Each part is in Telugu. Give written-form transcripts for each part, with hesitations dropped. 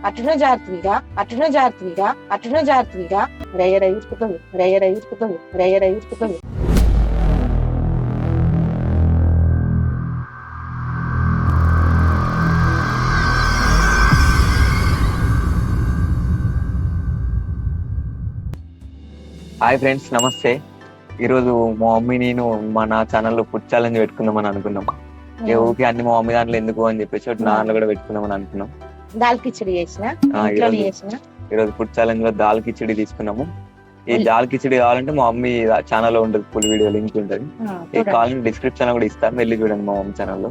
అటున జాగ్రత్తగా రయ్య ఇరుకుతుంది. హాయ్ ఫ్రెండ్స్, నమస్తే. ఈరోజు మా మమ్మీ నేను మన ఛానల్లో ఫుడ్ ఛాలెంజ్ పెట్టుకుందామని అనుకున్నాం. ఊరికి అన్ని మా మమ్మీ దాంట్లో ఎందుకు అని చెప్పేసి నా దాంట్లో కూడా పెట్టుకుందామని అనుకున్నాం. దాల్ కిచడి చేసిన ఈరోజు ఫుడ్ ఛాలెంజ్ లో దాల్ కిచడి తీసుకున్నాము. ఈ దాల్ కిచడి కావాలంటే మా మమ్మీ ఛానల్లో ఉంటుంది, ఫుల్ వీడియో లింక్ ఉంటుంది. ఈ కావాలంటే డిస్క్రిప్షన్ లో కూడా ఇస్తాను, వెళ్ళి చూడండి మా మమ్మీ ఛానల్లో.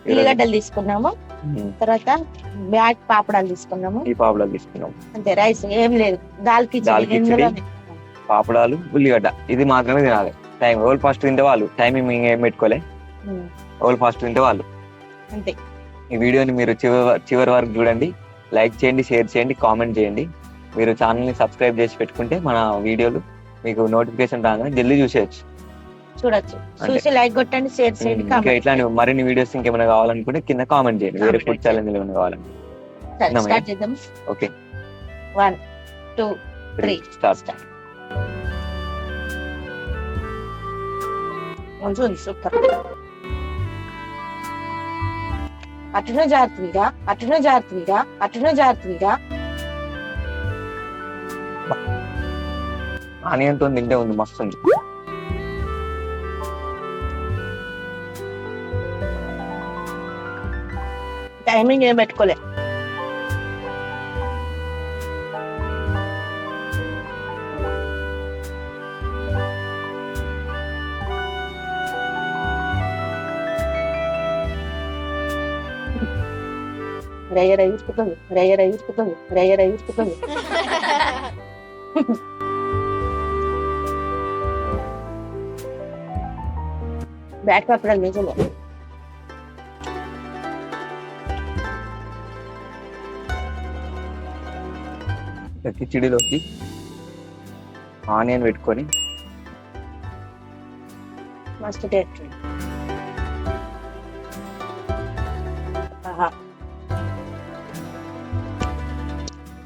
ఉల్లిగడ్డలు తీసుకున్నాము, తర్వాత బ్యాట్ పాపడాలు తీసుకున్నాము. ఈ పాపడాలు తీసుకున్నాము అంతే, రైస్ ఏం లేదు. దాల్ కిచడి పాపడాలు ఉల్లిగడ్డ ఇది మాత్రమే తినాలి. టైం ఎవరు ఫస్ట్ తింటే వాళ్ళు, టైమింగ్ ఏం పెట్టుకోలే, ఎవరు ఫస్ట్ తింటే వాళ్ళు అంతే. ఈ వీడియోని మీరు చివరి వరకు చూడండి, లైక్ చేయండి, షేర్ చేయండి, కామెంట్ చేయండి. మీరు ఛానల్ ని సబ్స్క్రైబ్ చేసి పెట్టుకుంటే మన వీడియోలు మీకు నోటిఫికేషన్ రాగానే జల్దీ చూడొచ్చు. చూసి లైక్ కొట్టండి, షేర్ చేయండి. ఇంకా ఇట్లాంటి మరిన్ని వీడియోస్ ఇంకేమైనా కావాలనుకుంటే కింద కామెంట్ చేయండి, వేరే ఫుడ్ ఛాలెంజ్ ఏమైనా కావాలంటే. స్టార్ట్ చేద్దాం. Okay, 1 2 3 start. సూపర్. అటున జాగ్రత్తగా ఆనియన్ తో తింటే ఉంది, మస్తు ఉంది. టైమింగ్ ఏం పెట్టుకోలే. రయ్య ఇరుకుతుంది. బ్యాట్ పాపడాలు నిజమే. కిచిడిలోకి ఆనియన్ పెట్టుకొని మస్తు టేస్ట్.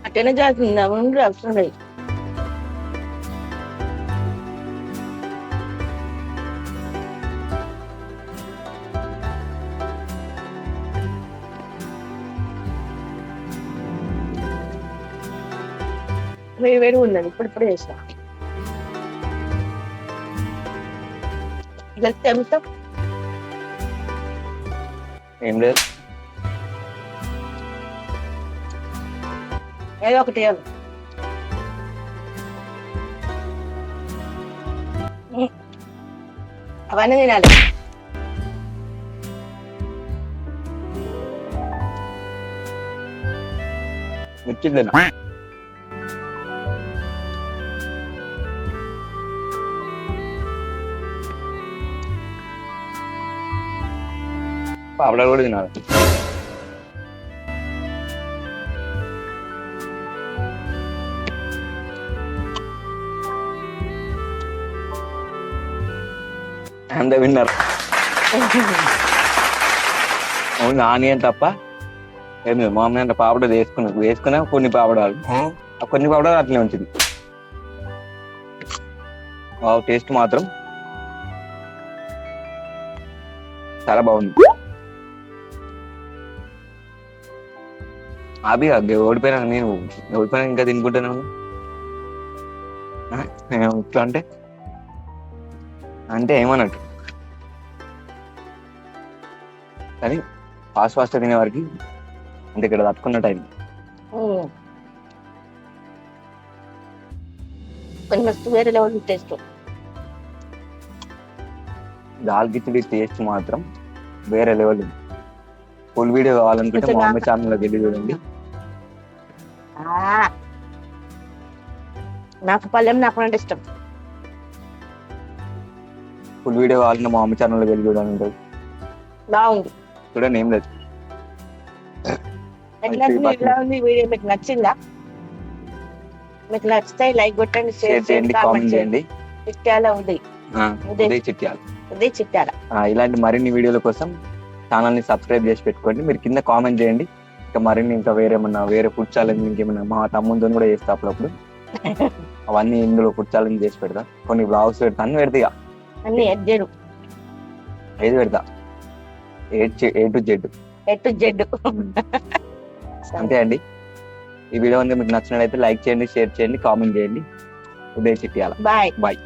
అట్టనే చేస్తుందా ఉండి వస్తుంది. వేడి ఉన్నది, ఇప్పుడు చేసిన ఏం లేదు, ఏదో ఒకటి అవన్నీ తినాలి. వచ్చిందేనా పాపడాలు కూడా తినాలి. అంత విన్నర్. అవును, ఆనియన్ తప్ప ఏం లేదు. మా అమ్మ అంటే పాపడాలు వేసుకున్నా కొన్ని పాపడాలు అట్లే ఉంచింది. టేస్ట్ మాత్రం చాలా బాగుంది. ఓడిపోయినా ఇంకా తినుకుంటున్నాను. ఇట్లా అంటే ఏమన్నట్టు, కానీ ఫాస్ట్ తినే వారికి అంటే ఇక్కడ తట్టుకున్న టైం వేరే level taste. Dal khichdi taste మాత్రం వేరే లెవెల్. ఫుల్ వీడియో కావాలనుకుంటే మా మమ్మీ ఛానల్లోకి వెళ్ళి చూడండి. నాకు పల్లెం నాకు అంటే ఇష్టం. ఫుల్ వీడియో కావాలంటే మా మమ్మీ ఛానల్లోకి వెళ్ళి చూడండి, ఉంటుంది. బాగుంది, చూడండి. ఏం లేదు, వీడియో మీకు నచ్చిందా? మీకు నచ్చితే లైక్ కొట్టండి, షేర్ చేయండి, కామెంట్ చేయండి. చిట్యాల ఇలాంటి మరిన్ని వీడియోల కోసం ఛానల్ ని సబ్స్క్రైబ్ చేసి పెట్టుకోండి. మీరు కింద కామెంట్ చేయండి, ఇంకా మరిన్ని ఇంకా వేరే ఫుడ్ ఛాలెంజ్ ఇంకేమన్నా మా తమ్ముతో కూడా చేస్తా అప్పుడప్పుడు. అవన్నీ ఇందులో ఫుడ్ ఛాలెంజ్ చేసి పెడతా, కొన్ని బ్లాగ్స్ పెడతా, అన్ని పెడతా ఇక. అన్ని ఎడ్జెడు ఏది పెడతా ఏ టు జెడ్. అంతే అండి. ఈ వీడియో మీకు నచ్చినట్లయితే లైక్ చేయండి, షేర్ చేయండి, కామెంట్ చేయండి. ఉదయ్ చిట్యాల. బాయ్. బాయ్.